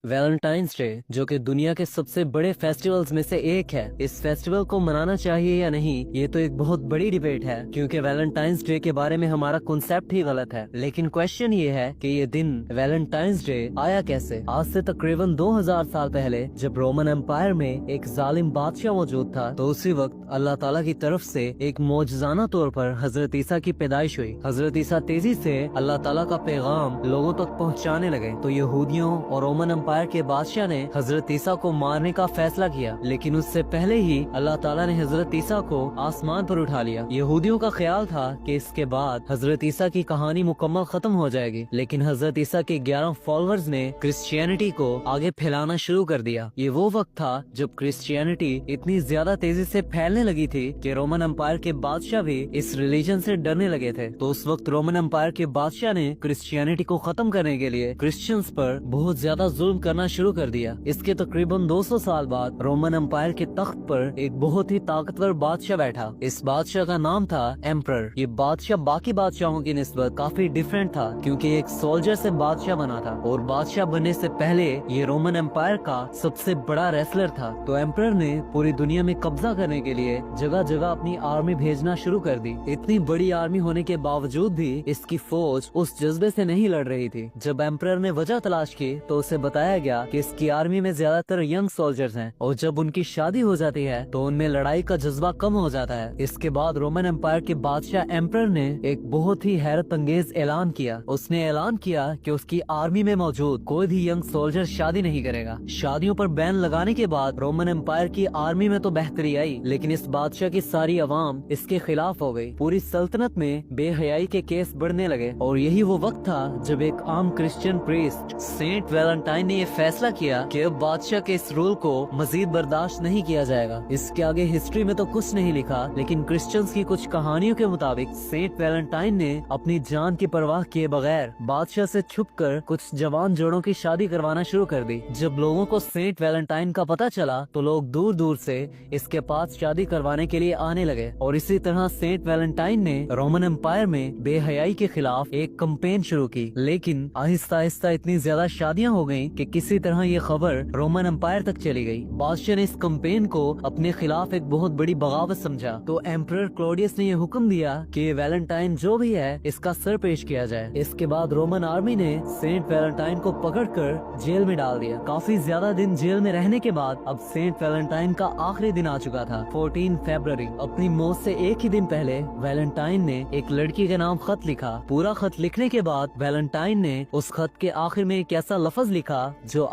Valentine's day जो कि दुनिया के सबसे बड़े फेस्टिवल्स में से एक है, इस फेस्टिवल को मनाना चाहिए या नहीं, ये तो एक बहुत बड़ी डिबेट है, क्योंकि वैलेंटाइंस डे के बारे में हमारा कॉन्सेप्ट ही गलत है। लेकिन क्वेश्चन ये है कि ये दिन वैलेंटाइंस डे आया कैसे। आज से तकरीबन 2000 साल पहले जब रोमन एम्पायर में एक जालिम बादशाह मौजूद था, तो उसी वक्त अल्लाह ताला की तरफ से एक मौजज़ाना तौर पर हजरत ईसा की पैदाइश हुई। हजरत ईसा तेजी से अल्लाह ताला का पैगाम लोगों तक पहुँचाने लगे, तो यहूदियों और रोमन एम्पायर के बादशाह ने हजरत ईसा को मारने का फैसला किया। लेकिन उससे पहले ही अल्लाह ताला ने हजरत ईसा को आसमान पर उठा लिया। यहूदियों का ख्याल था कि इसके बाद हजरत ईसा की कहानी मुकम्मल खत्म हो जाएगी, लेकिन हजरत ईसा के 11 फॉलोअर्स ने क्रिश्चियनिटी को आगे फैलाना शुरू कर दिया। ये वो वक्त था जब क्रिश्चियनिटी इतनी ज्यादा तेजी से फैलने लगी थी कि रोमन एम्पायर के बादशाह भी इस रिलीजन से डरने लगे थे। तो उस वक्त रोमन एम्पायर के बादशाह ने क्रिश्चियनिटी को खत्म करने के लिए क्रिश्चियंस पर बहुत ज्यादा जुल्म करना शुरू कर दिया। इसके तकरीबन 200 साल बाद रोमन एम्पायर के तख्त पर एक बहुत ही ताकतवर बादशाह बैठा। इस बादशाह का नाम था एम्परर। ये बादशाह बाकी बादशाहों की निस्बत काफी डिफरेंट था, क्योंकि एक सोल्जर से बादशाह बना था और बादशाह बनने से पहले ये रोमन एम्पायर का सबसे बड़ा रेसलर था। तो एम्परर ने पूरी दुनिया में कब्जा करने के लिए जगह जगह अपनी आर्मी भेजना शुरू कर दी। इतनी बड़ी आर्मी होने के बावजूद भी इसकी फौज उस जज्बे से नहीं लड़ रही थी। जब एम्परर ने वजह तलाश की तो उसे बताया गया कि इसकी आर्मी में ज्यादातर यंग सोल्जर्स हैं और जब उनकी शादी हो जाती है तो उनमें लड़ाई का जज्बा कम हो जाता है। इसके बाद रोमन एम्पायर के बादशाह एम्परर ने एक बहुत ही हैरत अंगेज ऐलान किया। उसने ऐलान किया कि उसकी आर्मी में मौजूद कोई भी यंग सोल्जर शादी नहीं करेगा। शादियों पर बैन लगाने के बाद रोमन एम्पायर की आर्मी में तो बेहतरी आई, लेकिन इस बादशाह की सारी अवाम इसके खिलाफ हो गई। पूरी सल्तनत में बेहयाई के केस बढ़ने लगे और यही वो वक्त था जब एक आम क्रिश्चियन प्रीस्ट सेंट वैलेंटाइन ने ये फैसला किया कि अब बादशाह के इस रूल को मजीद बर्दाश्त नहीं किया जाएगा। इसके आगे हिस्ट्री में तो कुछ नहीं लिखा, लेकिन क्रिश्चियंस की कुछ कहानियों के मुताबिक सेंट वैलेंटाइन ने अपनी जान की परवाह किए बगैर बादशाह से छुपकर कुछ जवान जोड़ों की शादी करवाना शुरू कर दी। जब लोगों को सेंट वैलेंटाइन का पता चला तो लोग दूर दूर से इसके पास शादी करवाने के लिए आने लगे और इसी तरह सेंट वैलेंटाइन ने रोमन एम्पायर में बेहयाई के खिलाफ एक कैंपेन शुरू की। लेकिन आहिस्ता आहिस्ता इतनी ज्यादा शादियां हो गयी कि किसी तरह ये खबर रोमन एम्पायर तक चली गई। बादशाह ने इस कैंपेन को अपने खिलाफ एक बहुत बड़ी बगावत समझा, तो एम्परर क्लॉडियस ने ये हुक्म दिया कि वैलेंटाइन जो भी है इसका सर पेश किया जाए। इसके बाद रोमन आर्मी ने सेंट वैलेंटाइन को पकड़कर जेल में डाल दिया। काफी ज्यादा दिन जेल में रहने के बाद अब सेंट वैलेंटाइन का आखिरी दिन आ चुका था, 14 फरवरी। अपनी मौत से एक ही दिन पहले वैलेंटाइन ने एक लड़की के नाम खत लिखा। पूरा खत लिखने के बाद वैलेंटाइन ने उस खत के आखिर में एक ऐसा लफ्ज लिखा जो